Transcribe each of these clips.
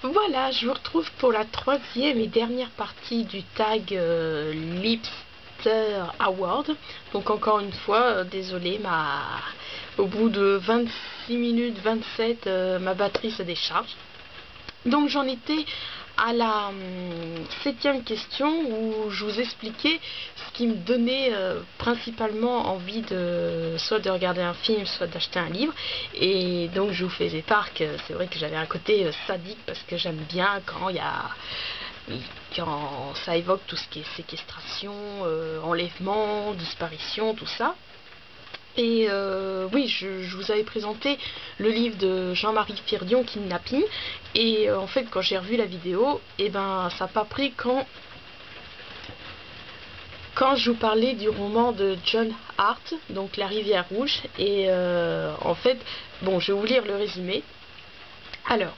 Voilà, je vous retrouve pour la troisième et dernière partie du tag Lipster Award. Donc encore une fois, désolé, au bout de 26 minutes 27, ma batterie se décharge. Donc j'en étais à la septième question où je vous expliquais ce qui me donnait principalement envie soit de regarder un film, soit d'acheter un livre. Et donc je vous faisais part que c'est vrai que j'avais un côté sadique parce que j'aime bien quand ça évoque tout ce qui est séquestration, enlèvement, disparition, tout ça. Et oui, je vous avais présenté le livre de Jean-Marie Firdion, Kidnapping. Et en fait, quand j'ai revu la vidéo, et ben, ça n'a pas pris quand je vous parlais du roman de John Hart, donc La Rivière Rouge. Et en fait, bon, je vais vous lire le résumé. Alors,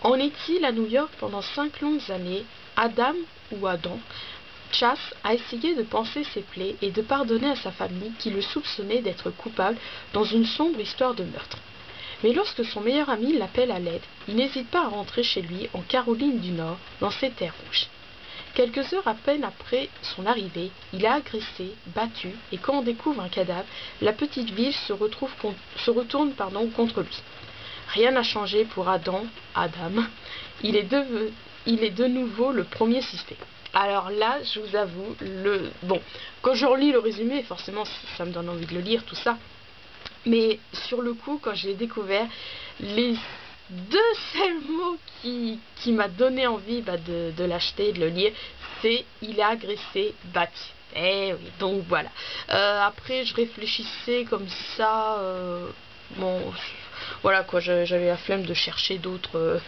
en est-il à New York pendant 5 longues années, Adam ou Adam Chas a essayé de panser ses plaies et de pardonner à sa famille qui le soupçonnait d'être coupable dans une sombre histoire de meurtre. Mais lorsque son meilleur ami l'appelle à l'aide, il n'hésite pas à rentrer chez lui en Caroline du Nord, dans ses terres rouges. Quelques heures à peine après son arrivée, il est agressé, battu, et quand on découvre un cadavre, la petite ville se retourne contre lui. Rien n'a changé pour Adam. Il est de nouveau le premier suspect. Alors là, je vous avoue, bon, quand je relis le résumé, forcément, ça me donne envie de le lire, tout ça. Mais sur le coup, quand je l'ai découvert, les deux seuls mots qui m'a donné envie de l'acheter, de le lire, c'est « il est agressé, battu ». Eh oui, donc voilà. Après, je réfléchissais comme ça, bon, voilà quoi, j'avais la flemme de chercher d'autres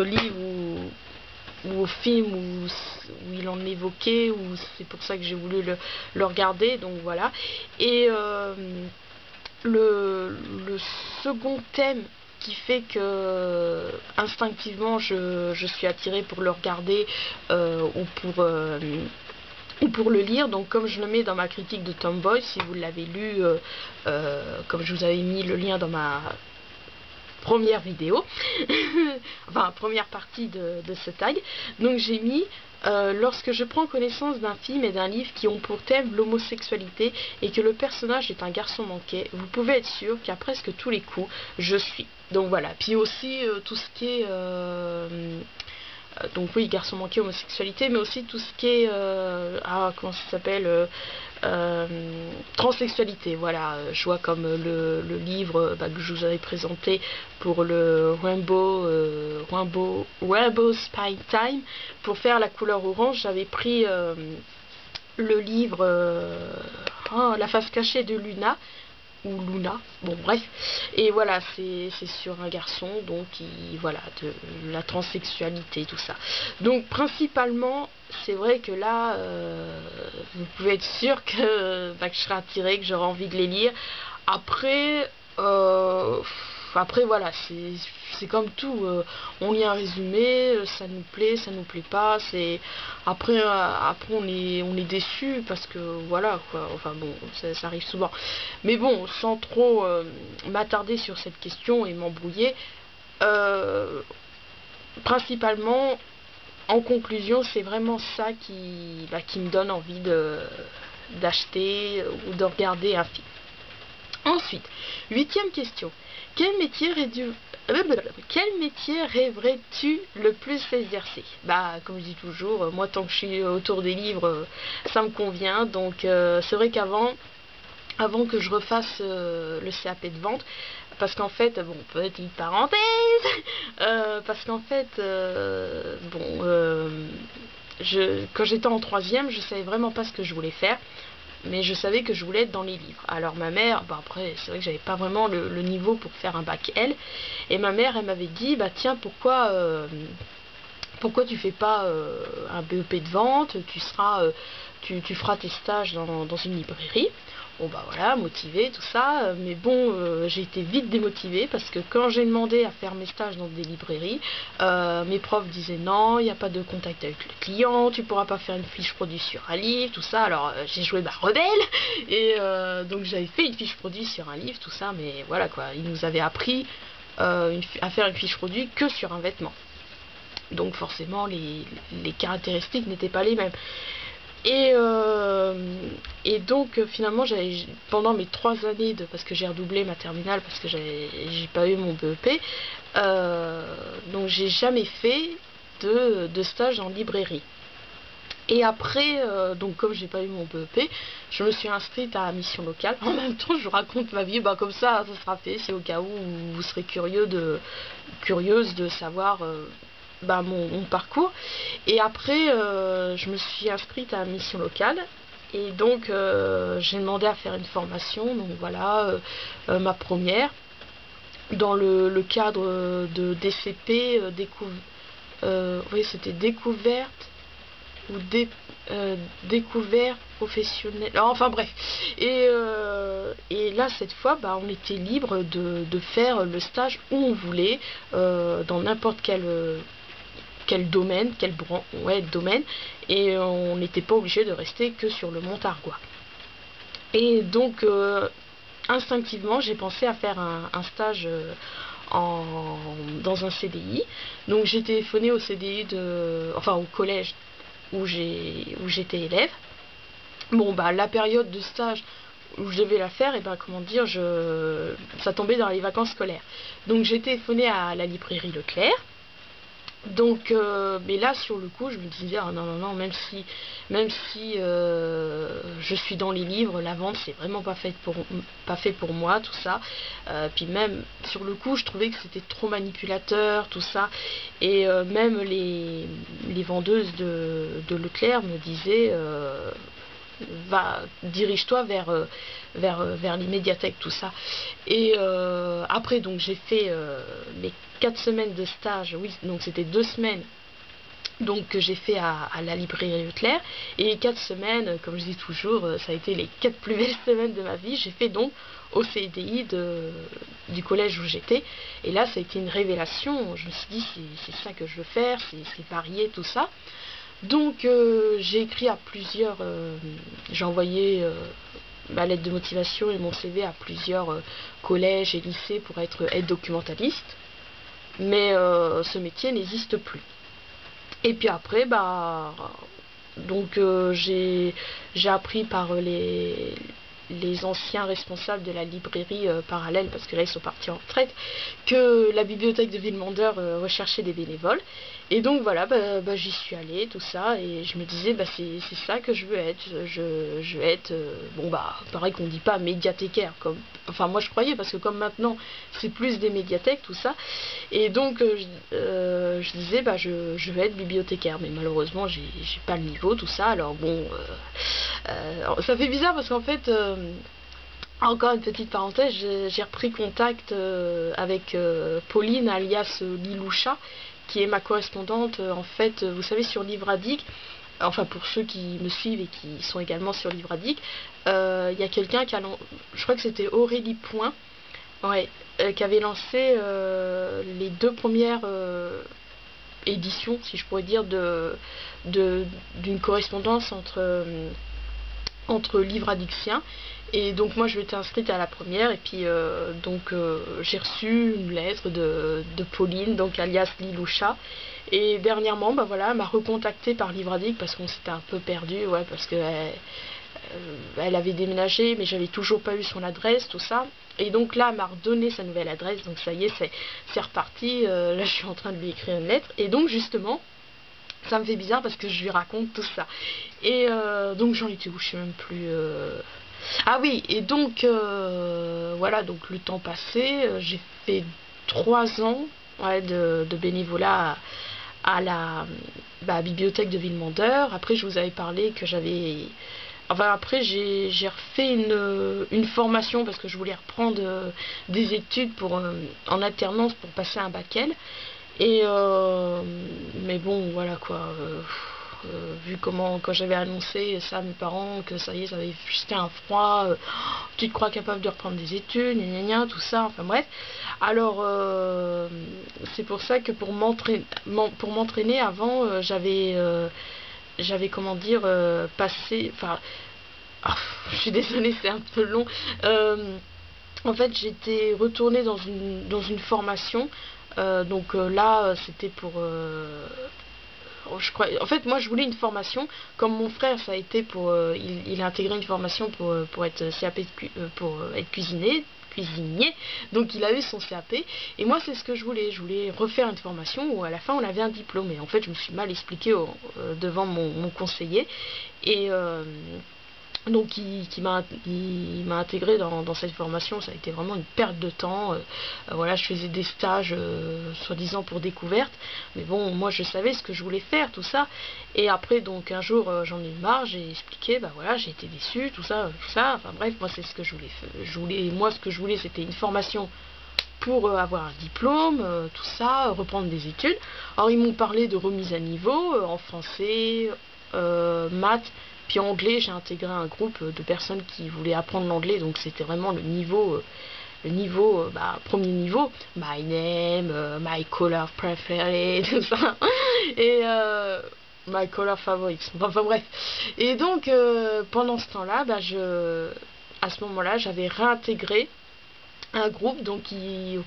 livres ou au film où il en évoquait, ou c'est pour ça que j'ai voulu le regarder, donc voilà. Et le second thème qui fait que instinctivement je suis attirée pour le regarder ou pour le lire, donc comme je le mets dans ma critique de Tomboy, si vous l'avez lu, comme je vous avais mis le lien dans ma première vidéo, enfin première partie de ce tag, donc j'ai mis lorsque je prends connaissance d'un film et d'un livre qui ont pour thème l'homosexualité et que le personnage est un garçon manqué, vous pouvez être sûr qu'à presque tous les coups je suis. Donc voilà, puis aussi tout ce qui est donc oui, garçon manqué, homosexualité, mais aussi tout ce qui est comment ça s'appelle, transsexualité. Voilà, je vois comme le livre que je vous avais présenté pour le Rainbow Spy Time, pour faire la couleur orange, j'avais pris le livre La face cachée de Luna, ou Luna, bon bref, et voilà, c'est sur un garçon, donc voilà, de la transsexualité, tout ça. Donc principalement, c'est vrai que là, vous pouvez être sûr que je serai attirée, que j'aurai envie de les lire. Après, voilà, c'est comme tout, on lit un résumé, ça nous plaît, ça nous plaît pas, après on est déçu parce que voilà quoi, enfin bon, ça arrive souvent. Mais bon, sans trop m'attarder sur cette question et m'embrouiller, principalement, en conclusion, c'est vraiment ça qui me donne envie d'acheter ou de regarder un film. Ensuite, huitième question. Quel métier rêverais-tu le plus exercer? Comme je dis toujours, moi tant que je suis autour des livres, ça me convient. Donc c'est vrai avant que je refasse le CAP de vente, parce qu'en fait, bon, petite parenthèse, parce qu'en fait, quand j'étais en troisième, je savais vraiment pas ce que je voulais faire. Mais je savais que je voulais être dans les livres. Alors ma mère, après c'est vrai que j'avais pas vraiment le niveau pour faire un bac L, et ma mère elle m'avait dit tiens, pourquoi tu fais pas un BEP de vente, tu feras tes stages dans une librairie. Bon voilà, motivée, tout ça, mais bon, j'ai été vite démotivée parce que quand j'ai demandé à faire mes stages dans des librairies, mes profs disaient non, il n'y a pas de contact avec le client, tu pourras pas faire une fiche produit sur un livre, tout ça. Alors j'ai joué ma rebelle et donc j'avais fait une fiche produit sur un livre, tout ça, mais voilà quoi, ils nous avaient appris à faire une fiche produit que sur un vêtement. Donc forcément, les caractéristiques n'étaient pas les mêmes. Et donc finalement, pendant mes 3 années, parce que j'ai redoublé ma terminale, parce que j'ai pas eu mon BEP, donc j'ai jamais fait de stage en librairie. Et après, donc comme j'ai pas eu mon BEP, je me suis inscrite à Mission Locale. En même temps, je vous raconte ma vie, comme ça sera fait, c'est au cas où vous serez curieuse de savoir mon parcours. Et après, je me suis inscrite à Mission Locale. Et donc, j'ai demandé à faire une formation, donc voilà, ma première, dans le cadre de DCP, oui, c'était découverte ou découverte professionnelle, enfin bref. Et là cette fois on était libre de faire le stage où on voulait, dans n'importe quel domaine, domaine, et on n'était pas obligé de rester que sur le Montargois. Et donc instinctivement j'ai pensé à faire un stage dans un CDI. Donc j'ai téléphoné au CDI au collège où j'étais élève. Bon la période de stage où je devais la faire, et comment dire, ça tombait dans les vacances scolaires. Donc j'ai téléphoné à la librairie Leclerc. Donc mais là sur le coup je me disais non, même si je suis dans les livres, la vente c'est vraiment pas fait pour moi, tout ça. Puis même sur le coup je trouvais que c'était trop manipulateur, tout ça. Et même les vendeuses de Leclerc me disaient dirige-toi vers les médiathèques, tout ça. Et après donc j'ai fait mes 4 semaines de stage, oui, donc c'était 2 semaines donc que j'ai fait à la librairie Leclerc, et 4 semaines, comme je dis toujours, ça a été les 4 plus belles semaines de ma vie. J'ai fait donc au CDI du collège où j'étais, et là ça a été une révélation. Je me suis dit c'est ça que je veux faire, c'est varié, tout ça. Donc j'ai écrit à plusieurs, j'ai envoyé ma lettre de motivation et mon CV à plusieurs collèges et lycées pour être aide-documentaliste, mais ce métier n'existe plus. Et puis après donc j'ai appris par les anciens responsables de la librairie parallèle, parce que là ils sont partis en retraite, que la bibliothèque de Villemandeur recherchait des bénévoles. Et donc voilà, j'y suis allée, tout ça, et je me disais c'est ça que je veux être. Je veux être pareil qu'on dit pas médiathécaire, enfin moi je croyais, parce que comme maintenant c'est plus des médiathèques, tout ça. Et donc je disais je veux être bibliothécaire, mais malheureusement j'ai pas le niveau, tout ça. Alors bon, ça fait bizarre parce qu'en fait encore une petite parenthèse, j'ai repris contact avec Pauline alias Liloucha, qui est ma correspondante en fait, vous savez, sur Livradic. Enfin, pour ceux qui me suivent et qui sont également sur Livradic, il y a quelqu'un je crois que c'était Aurélie Point, ouais, qui avait lancé les 2 premières éditions, si je pourrais dire, d'une correspondance entre livradiciens. Et donc moi je m'étais inscrite à la première, et puis j'ai reçu une lettre de Pauline, donc alias Liloucha. Et dernièrement elle m'a recontacté par Livradic, parce qu'on s'était un peu perdu, ouais, parce que elle avait déménagé, mais j'avais toujours pas eu son adresse, tout ça. Et donc là elle m'a redonné sa nouvelle adresse, donc ça y est, c'est reparti. Là je suis en train de lui écrire une lettre, et donc justement ça me fait bizarre parce que je lui raconte tout ça. Et donc j'en étais où, je sais même plus. Ah oui, et donc voilà, donc le temps passé, j'ai fait 3 ans, ouais, de bénévolat à la bibliothèque de Villemandeur. Après je vous avais parlé que après j'ai refait une formation, parce que je voulais reprendre des études en alternance pour passer un bac L. Et mais bon voilà quoi, vu quand j'avais annoncé ça à mes parents, que ça y est, ça avait jeté un froid, tu te crois capable de reprendre des études, gna gna gna, tout ça, enfin bref. Alors c'est pour ça que pour m'entraîner avant, j'avais comment dire, passé, enfin je suis désolée, c'est un peu long. En fait j'étais retournée dans une formation Là, c'était pour... en fait, moi, je voulais une formation, comme mon frère, ça a été pour... il a intégré une formation pour être CAP, pour être cuisinier, donc il a eu son CAP, et moi c'est ce que je voulais refaire une formation où à la fin on avait un diplôme, et en fait je me suis mal expliqué devant mon conseiller, et donc il m'a intégré dans cette formation. Ça a été vraiment une perte de temps. Voilà, je faisais des stages soi-disant pour découverte, mais bon, moi je savais ce que je voulais faire, tout ça. Et après, donc un jour j'en ai eu marre, j'ai expliqué, bah voilà, j'ai été déçue, tout ça, tout ça. Enfin bref, moi c'est ce que je voulais faire. Moi ce que je voulais, c'était une formation pour avoir un diplôme, tout ça, reprendre des études. Alors ils m'ont parlé de remise à niveau en français, maths. Puis en anglais, j'ai intégré un groupe de personnes qui voulaient apprendre l'anglais, donc c'était vraiment premier niveau, my name, my color preferred, tout ça, et my color favorite, enfin bref. Et donc pendant ce temps-là, à ce moment-là, j'avais réintégré un groupe donc qui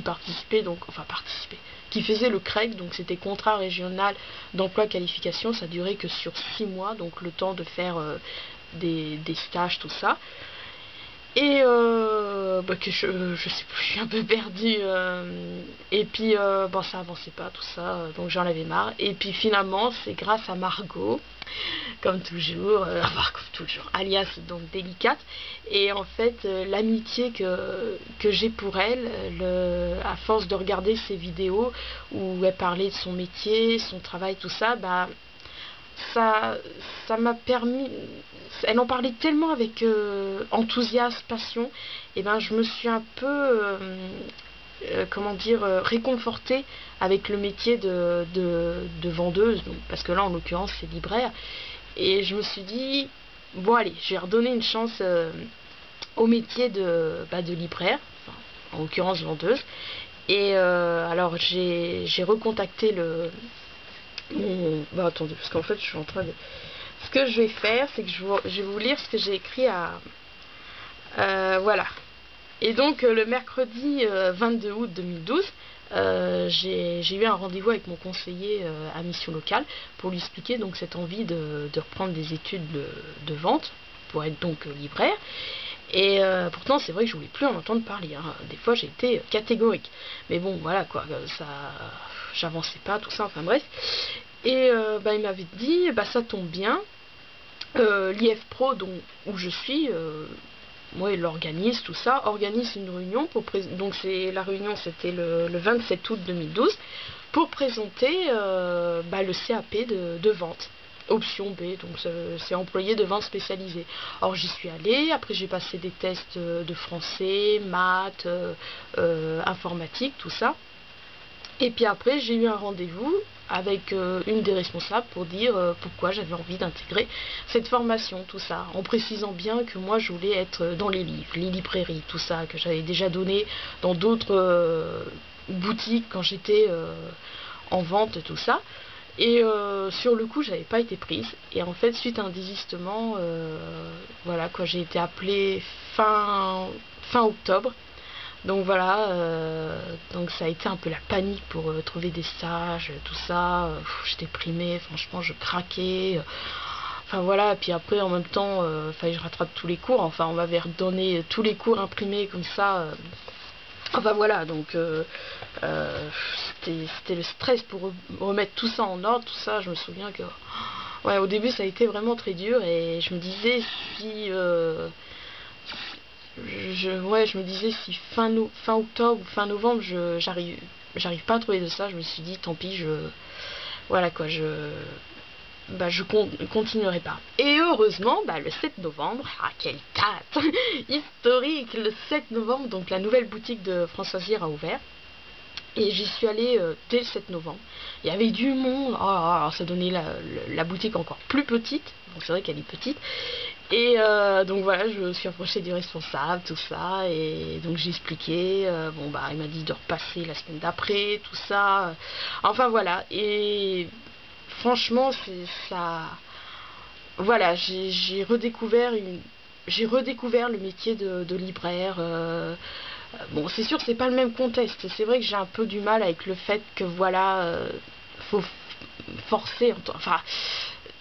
participait, donc enfin participait, qui faisait le CREC, donc c'était contrat régional d'emploi qualification. Ça durait que sur 6 mois, donc le temps de faire des stages, tout ça. Et que je sais plus, je suis un peu perdue, et puis bon, ça avançait pas, tout ça, donc j'en avais marre. Et puis finalement, c'est grâce à Margot, comme toujours, alias donc délicate. Et en fait, l'amitié que j'ai pour elle, à force de regarder ses vidéos où elle parlait de son métier, son travail, tout ça, bah ça m'a permis. Elle en parlait tellement avec enthousiasme, passion, et ben je me suis un peu comment dire, réconfortée avec le métier de vendeuse, donc, parce que là en l'occurrence c'est libraire. Et je me suis dit, bon allez, je vais redonner une chance au métier de libraire, enfin, en l'occurrence vendeuse. Et alors j'ai recontacté attendez, parce qu'en fait je suis en train de... Ce que je vais faire, c'est que je vais vous lire ce que j'ai écrit voilà. Et donc le mercredi 22 août 2012, j'ai eu un rendez-vous avec mon conseiller à mission locale pour lui expliquer donc cette envie de reprendre des études de vente pour être donc libraire. Et pourtant c'est vrai que je voulais plus en entendre parler, hein. Des fois j'ai été catégorique, mais bon voilà quoi, ça, j'avançais pas, tout ça, enfin bref. Et il m'avait dit, ça tombe bien, l'IF Pro où je suis, moi il l'organise, tout ça, organise une réunion donc la réunion c'était le 27 août 2012 pour présenter le CAP de vente. Option B, donc c'est employé de vente spécialisé. Alors j'y suis allée, après j'ai passé des tests de français, maths, informatique, tout ça. Et puis après j'ai eu un rendez-vous avec une des responsables pour dire pourquoi j'avais envie d'intégrer cette formation, tout ça, en précisant bien que moi je voulais être dans les livres, les librairies, tout ça, que j'avais déjà donné dans d'autres boutiques quand j'étais en vente, tout ça. Et sur le coup j'avais pas été prise, et en fait suite à un désistement, voilà quoi, j'ai été appelée fin octobre. Donc voilà, donc ça a été un peu la panique pour trouver des stages, tout ça. Je déprimais, franchement je craquais. Enfin voilà, puis après en même temps, fallait que je rattrape tous les cours. Enfin on m'avait redonné tous les cours imprimés comme ça. Enfin voilà, donc c'était le stress pour remettre tout ça en ordre, tout ça. Je me souviens que ouais, au début ça a été vraiment très dur, et je me disais si je me disais si fin octobre ou fin novembre j'arrive pas à trouver de ça, je me suis dit tant pis, voilà quoi, je continuerai pas. Et heureusement, le 7 novembre, quelle date historique, le 7 novembre, donc la nouvelle boutique de Françoise Hier a ouvert. Et j'y suis allée dès le 7 novembre. Il y avait du monde, ça donnait la boutique encore plus petite. Bon, c'est vrai qu'elle est petite. Et donc voilà, je me suis approchée du responsable, tout ça. Et donc j'ai expliqué. Il m'a dit de repasser la semaine d'après, tout ça. Enfin voilà. Et franchement, c'est ça. Voilà, j'ai redécouvert le métier de libraire. Bon, c'est sûr, c'est pas le même contexte. C'est vrai que j'ai un peu du mal avec le fait que, voilà, faut forcer, enfin,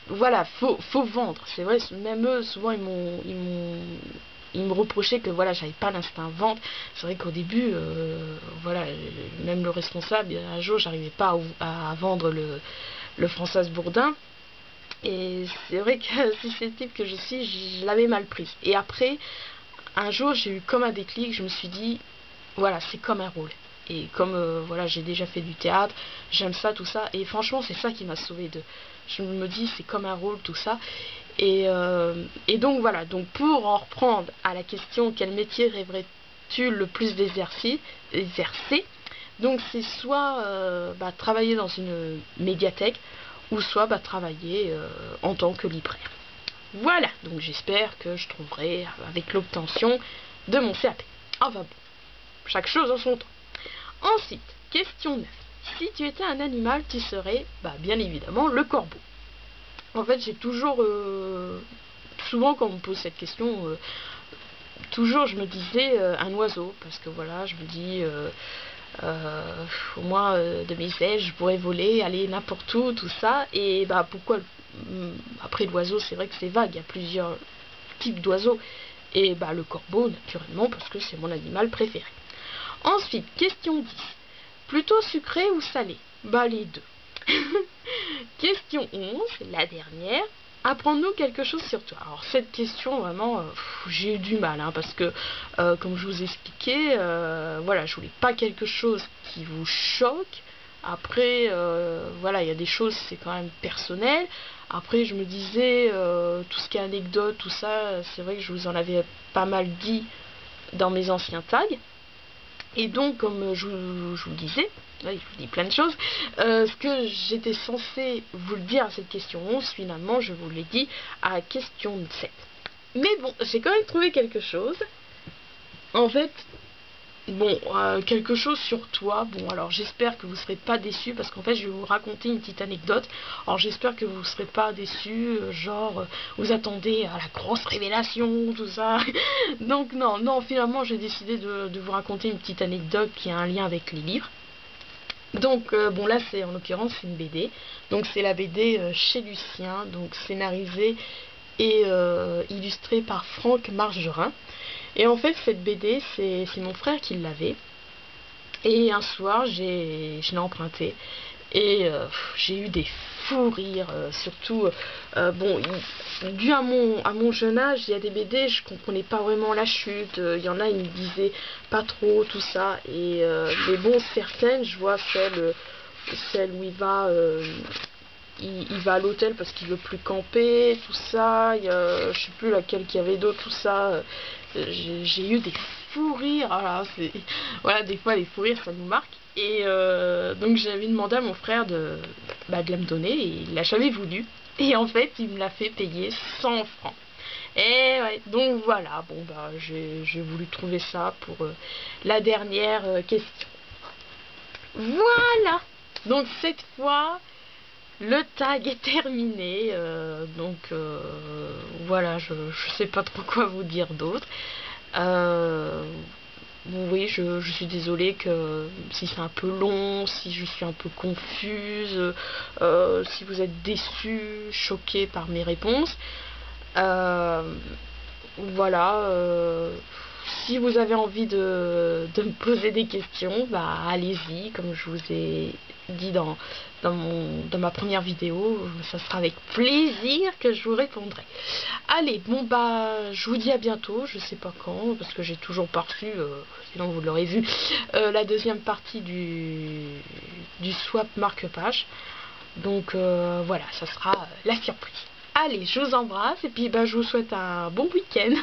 voilà, faut vendre. C'est vrai, même eux, souvent, ils me reprochaient que, voilà, j'avais pas l'instinct vente. C'est vrai qu'au début, voilà, même le responsable, un jour, j'arrivais pas à vendre le Françoise Bourdin. Et c'est vrai que susceptible que je suis, je l'avais mal prise. Et après, un jour, j'ai eu comme un déclic, je me suis dit, voilà, c'est comme un rôle. Et comme voilà, j'ai déjà fait du théâtre, j'aime ça, tout ça. Et franchement, c'est ça qui m'a sauvée de. Je me dis, c'est comme un rôle, tout ça. Et donc voilà, donc pour en reprendre à la question, quel métier rêverais-tu le plus d'exercer? Donc c'est soit travailler dans une médiathèque, ou soit travailler en tant que libraire. Voilà, donc j'espère que je trouverai avec l'obtention de mon CAP. Enfin bon, chaque chose en son temps. Ensuite, question 9. Si tu étais un animal, tu serais, bien évidemment, le corbeau. En fait, j'ai toujours, souvent quand on me pose cette question, toujours je me disais un oiseau, parce que voilà, je me dis, au moins de mes ailes, je pourrais voler, aller n'importe où, tout ça, et pourquoi, après l'oiseau, c'est vrai que c'est vague, il y a plusieurs types d'oiseaux, et le corbeau, naturellement, parce que c'est mon animal préféré. Ensuite, question 10. Plutôt sucré ou salé? Les deux. Question 11, la dernière. Apprends-nous quelque chose sur toi. Alors cette question, vraiment, j'ai eu du mal, parce que, comme je vous expliquais, voilà, je voulais pas quelque chose qui vous choque. Après, voilà, il y a des choses, c'est quand même personnel. Après, je me disais, tout ce qui est anecdote, tout ça, c'est vrai que je vous en avais pas mal dit dans mes anciens tags. Et donc, comme je vous disais, oui, je vous dis plein de choses, ce que j'étais censée vous le dire à cette question 11, finalement, je vous l'ai dit à la question 7. Mais bon, j'ai quand même trouvé quelque chose. En fait, bon, quelque chose sur toi. Bon, alors j'espère que vous ne serez pas déçus, parce qu'en fait, je vais vous raconter une petite anecdote. Alors j'espère que vous ne serez pas déçus, genre, vous attendez à la grosse révélation, tout ça. Donc non, finalement, j'ai décidé de vous raconter une petite anecdote qui a un lien avec les livres. Donc, bon, là, c'est en l'occurrence une BD. Donc, c'est la BD chez Lucien, donc scénarisée et illustrée par Franck Margerin. Et en fait, cette BD, c'est mon frère qui l'avait. Et un soir, je l'ai emprunté. Et j'ai eu des fous rires, surtout, bon, dû à mon jeune âge, il y a des BD, je comprenais pas vraiment la chute, il y en a, ils me disaient pas trop, tout ça, et mais bon, certaines, je vois celle où il va à l'hôtel parce qu'il veut plus camper, tout ça, je sais plus laquelle qu'il y avait d'autres, tout ça, j'ai eu des fous rires, voilà, des fois les fous rires ça nous marque, et donc j'avais demandé à mon frère de la me donner, et il l'a jamais voulu, et en fait il me l'a fait payer 100 francs. Et ouais, donc voilà, bon j'ai voulu trouver ça pour la dernière question. Voilà, donc cette fois le tag est terminé, donc voilà, je sais pas trop quoi vous dire d'autre. Oui, je suis désolée que si c'est un peu long, si je suis un peu confuse, si vous êtes déçus, choqués par mes réponses. Voilà, si vous avez envie de me poser des questions, allez-y, comme je vous ai dit dans ma première vidéo, ça sera avec plaisir que je vous répondrai. Allez, bon je vous dis à bientôt, je sais pas quand, parce que j'ai toujours pas reçu, sinon vous l'aurez vu, la deuxième partie du swap marque-page. Donc voilà, ça sera la surprise. Allez, je vous embrasse et puis je vous souhaite un bon week-end.